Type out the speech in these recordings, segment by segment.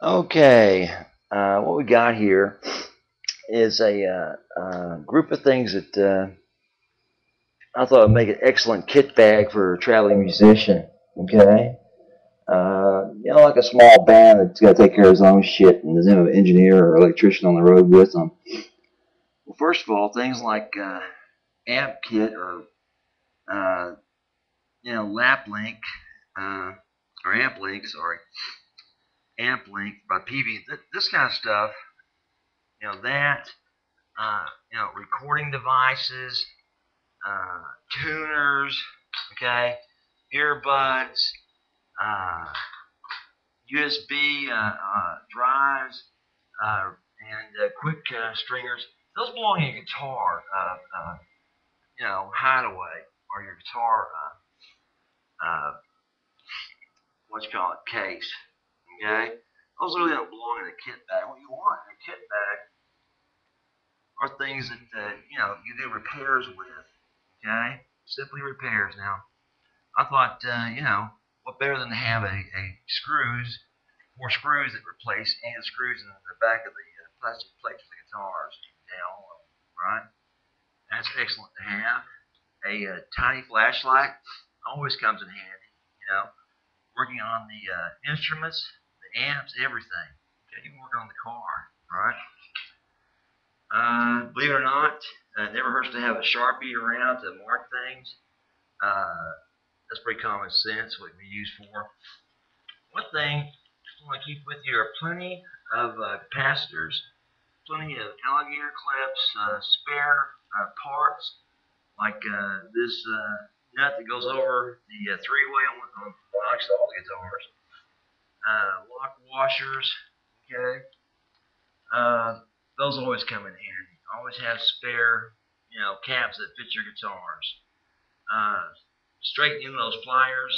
Okay, what we got here is a group of things that I thought would make an excellent kit bag for a traveling musician. Okay, like a small band that's got to take care of his own shit and doesn't have an engineer or electrician on the road with them. Well, first of all, things like amp kit or uh, lap link uh, or amp link, sorry, amp link by PV. This kind of stuff, that recording devices, uh, tuners, okay, earbuds, uh, USB drives, and quick stringers. Those belong in your guitar, hideaway or your guitar, what you call it, case. Okay, those really don't belong in a kit bag. What you want in a kit bag are things that you do repairs with. Okay, simply repairs. Now, I thought, what better than to have a screws, four screws that replace any of the screws in the back of the plastic plates for the guitars down, right? That's excellent to have. A tiny flashlight always comes in handy, working on the instruments, the amps, everything. Okay, you can work on the car, right? Believe it or not, it never hurts to have a Sharpie around to mark things. Uh, that's pretty common sense, what we use for. One thing you want to keep with you are plenty of capacitors, plenty of alligator clips, spare parts, like this nut that goes over the three-way on actually all the guitars, lock washers, okay? Uh, those always come in handy. Always have spare, caps that fit your guitars. Uh, Straightening those pliers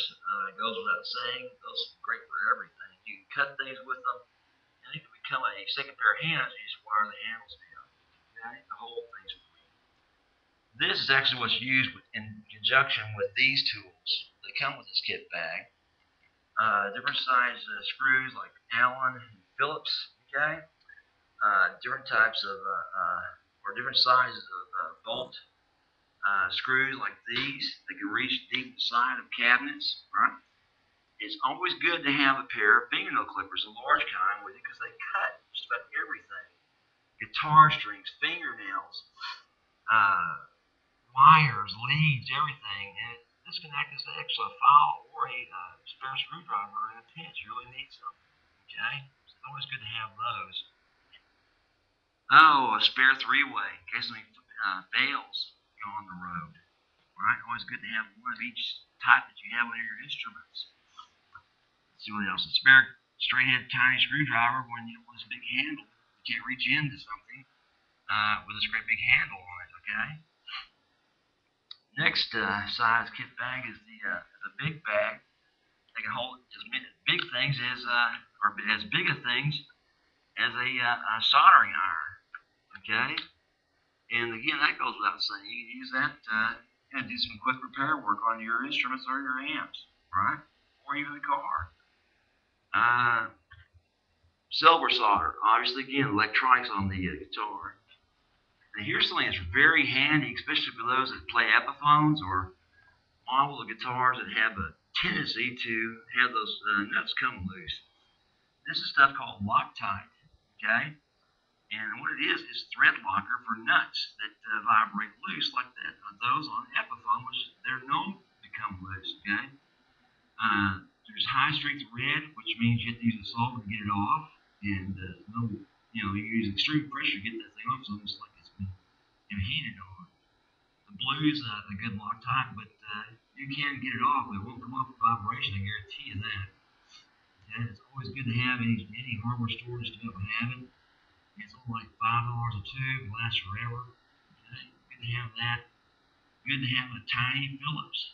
goes without saying. Those are great for everything. You can cut things with them, and it can become a second pair of hands. You just wire the handles down. Okay, the whole thing's free. This is actually what's used in conjunction with these tools that come with this kit bag. Different size screws like Allen and Phillips. Okay, different types of or different sizes of bolt screws like these. They can reach deep inside of cabinets, right? It's always good to have a pair of fingernail clippers, a large kind, with you because they cut just about everything. Guitar strings, fingernails, uh, wires, leads, everything. And this can act as an extra file or a spare screwdriver in a pinch. You really need something. Okay? So it's always good to have those. Oh, a spare three-way in case something fails on the road. Right? Always good to have one of each type that you have on your instruments. Let's see what else. A spare straight head tiny screwdriver when you want this big handle. You can't reach into something with this great big handle on it, okay? Next size kit bag is the big bag. They can hold as big things as, or as big of things as a soldering iron, okay? And again, that goes without saying. You can use that to do some quick repair work on your instruments or your amps, right? Or even the car. Uh, Silver solder, obviously, again, electronics on the guitar. And here's something that's very handy, especially for those that play Epiphones or models of guitars that have a tendency to have those nuts come loose. This is stuff called Loctite, okay? And what it is thread locker for nuts that vibrate loose like that. Those on Epiphone, which they're known to come loose, okay? There's high strength red, which means you have to use a solvent to get it off, and you use extreme pressure to get that thing off, so it's like it's been heated on. The blue is a good Loctite, but you can get it off, but it won't come off with vibration. I guarantee you that. Okay? It's always good to have any hardware store just about have it. It's only like $5 a tube, it lasts forever. Okay? Good to have that. Good to have a tiny Phillips.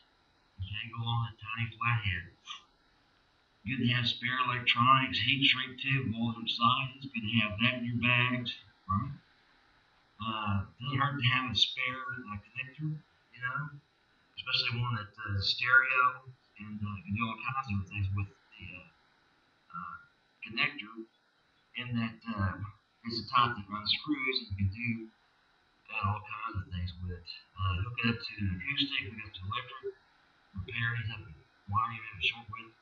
Okay, go on a tiny flathead. Good to have spare electronics, heat shrink tube of all different sizes. Good to have that in your bags, right? Doesn't hurt to have a spare connector, especially one that stereo and can do all kinds of things with the connector. and that it's a type that runs screws and can do all kinds of things with it. Hook it up to an acoustic, hook it up to electric, repair it up wire you have a short width.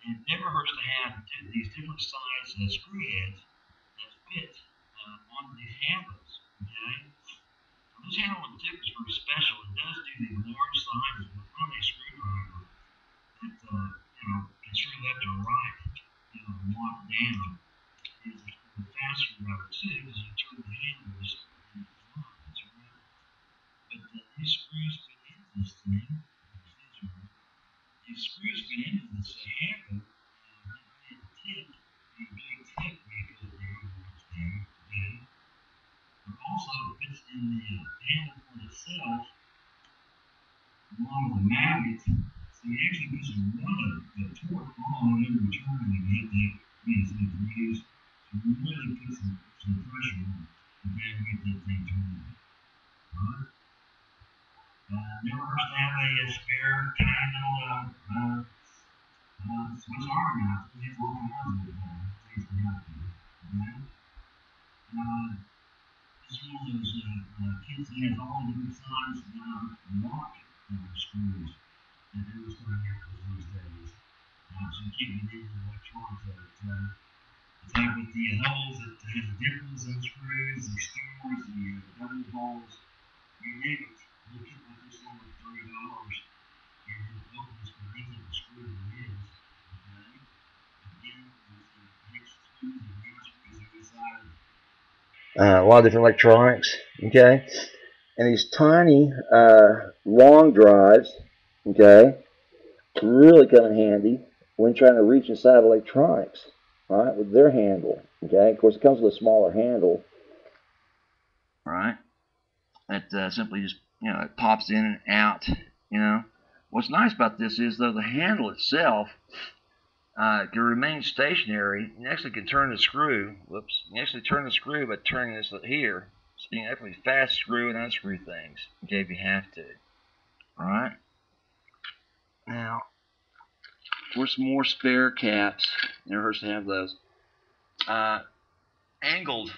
And it never hurts to have these different size screw heads that fit onto these handles. Okay? Now, this handle in particular is very special. It does do the large sizes with only a screwdriver that can screw left or right, lock down. And the faster route too, because you turn the handles and it's locked. Right. But these screws fit into this thing. These screws fit into this handle. And the tip, the big tip, when you put it down, it's down. Okay. But also it fits in the handle for itself, along with a magnet. So you actually put some torque on whenever you turn it and get that. So you really put some pressure on it. Okay, to get that thing turned. Alright? Never hurts to have a spare tiny little Swiss Army knife. We have all kinds of things to help you. Okay? This is one of those kits that has all different size lock screws that they're starting out with these days. So you can't get into electronics of it. It's out with the holes that has the dimples and screws, the stars, the double holes, you name it. Look at like this one with $30, and then open this beneath the screw that it is. Okay? Again, the next screws and round screws are inside. A lot of different electronics. Okay? And these tiny long drives, okay, really come in handy when trying to reach inside electronics, right, with their handle. Okay, of course, it comes with a smaller handle, right? That simply just, it pops in and out. What's nice about this is, though, the handle itself can remain stationary. You actually can turn the screw. Whoops! You actually turn the screw by turning this here. So you can actually fast screw and unscrew things, okay, if you have to. All right. Now, of course, more spare caps. Never hurts to have those. Angled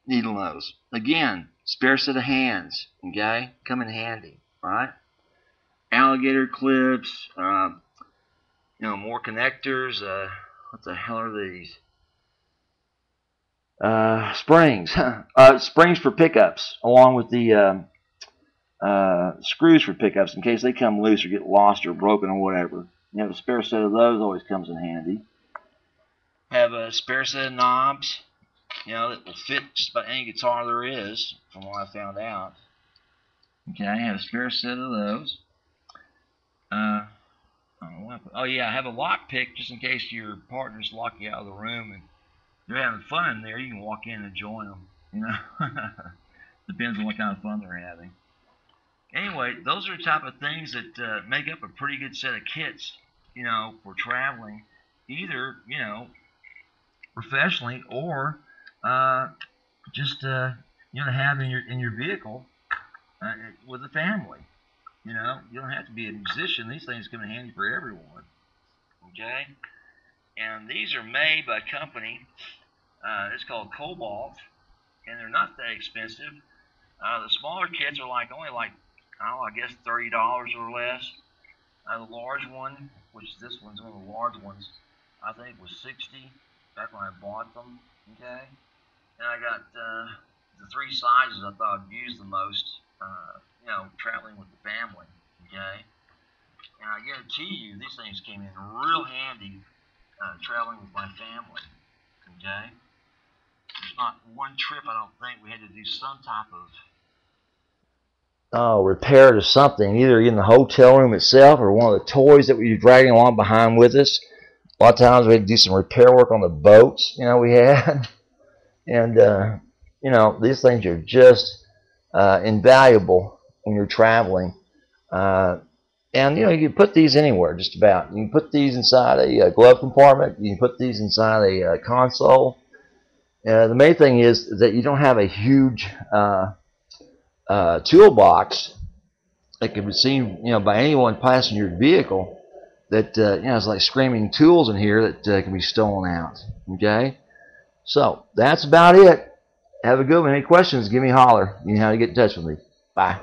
needle nose. Again, spare set of hands. Okay, come in handy. All right. Alligator clips. More connectors. What the hell are these? Springs. Springs for pickups, along with the screws for pickups in case they come loose or get lost or broken or whatever. A spare set of those always comes in handy. Have a spare set of knobs, that will fit just about any guitar there is, from what I found out. Okay, I have a spare set of those. Oh yeah, I have a lock pick just in case your partners lock you out of the room and they're having fun in there. You can walk in and join them. Depends on what kind of fun they're having. Anyway, those are the type of things that make up a pretty good set of kits, for traveling, either, professionally or just to have in your vehicle with a family. You don't have to be a musician. These things come in handy for everyone. Okay, and these are made by a company. It's called Cobalt, and they're not that expensive. The smaller kits are only I guess $30 or less. The large one, which this one's one of the large ones, I think was $60 back when I bought them. Okay, and I got the three sizes I thought I'd use the most. Traveling with the family. Okay, and I guarantee you these things came in real handy traveling with my family. Okay, there's not one trip I don't think we had to do some type of repair to something, either in the hotel room itself or one of the toys that we were dragging along behind with us. A lot of times we had to do some repair work on the boats, we had. And, these things are just invaluable when you're traveling. And, you can put these anywhere, just about. You can put these inside a glove compartment. You can put these inside a console. The main thing is that you don't have a huge toolbox that can be seen, by anyone passing your vehicle. that you know, it's like screaming tools in here that can be stolen out. Okay, so that's about it. Have a good one. Any questions, give me a holler. You know how to get in touch with me. Bye.